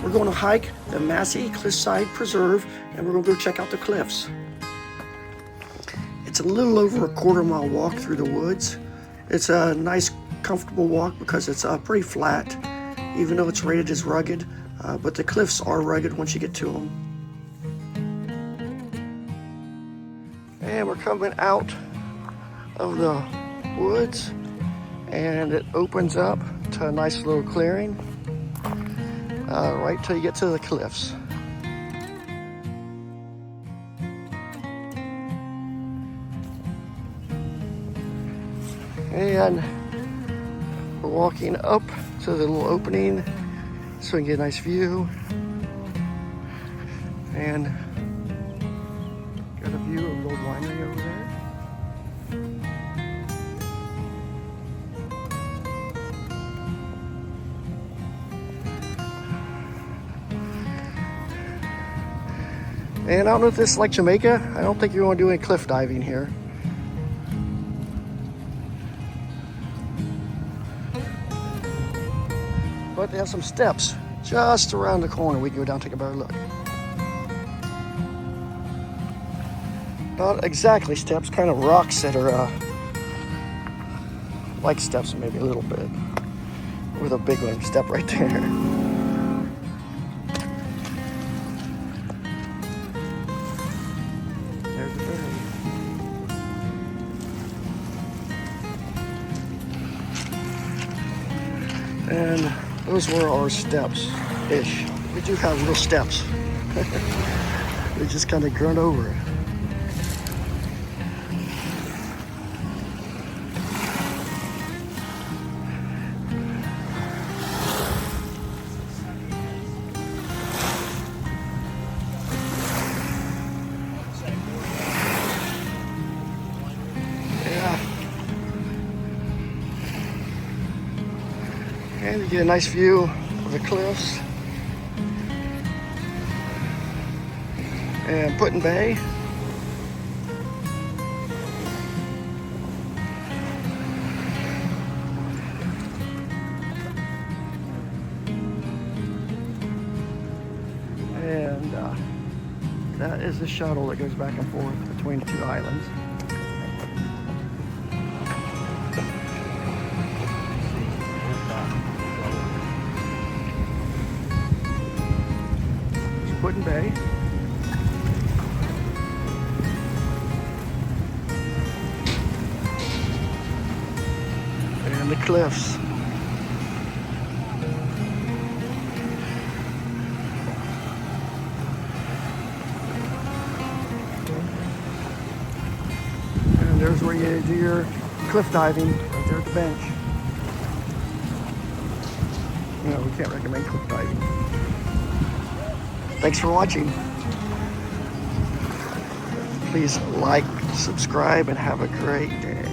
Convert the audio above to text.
We're going to hike the Massie Cliffside Preserve, and we're going to go check out the cliffs. It's a little over a quarter-mile walk through the woods. It's a nice, comfortable walk because it's pretty flat, even though it's rated as rugged, but the cliffs are rugged once you get to them. And we're coming out of the woods, and it opens up to a nice little clearing right till you get to the cliffs. And we're walking up to the little opening so we can get a nice view. And got a view of the old winery over there. And I don't know if this is like Jamaica. I don't think you're going to do any cliff diving here. But they have some steps just around the corner. We can go down and take a better look. Not exactly steps, kind of rocks that are like steps, maybe a little bit. With a big one, step right there. And those were our steps-ish. We do have little steps. We just kind of grunt over it. And you get a nice view of the cliffs and Put in Bay. And that is the shuttle that goes back and forth between the two islands. Put in Bay. And the cliffs. And there's where you do your cliff diving, right there at the bench. No, we can't recommend cliff diving. Thanks for watching. Please like, subscribe, and have a great day.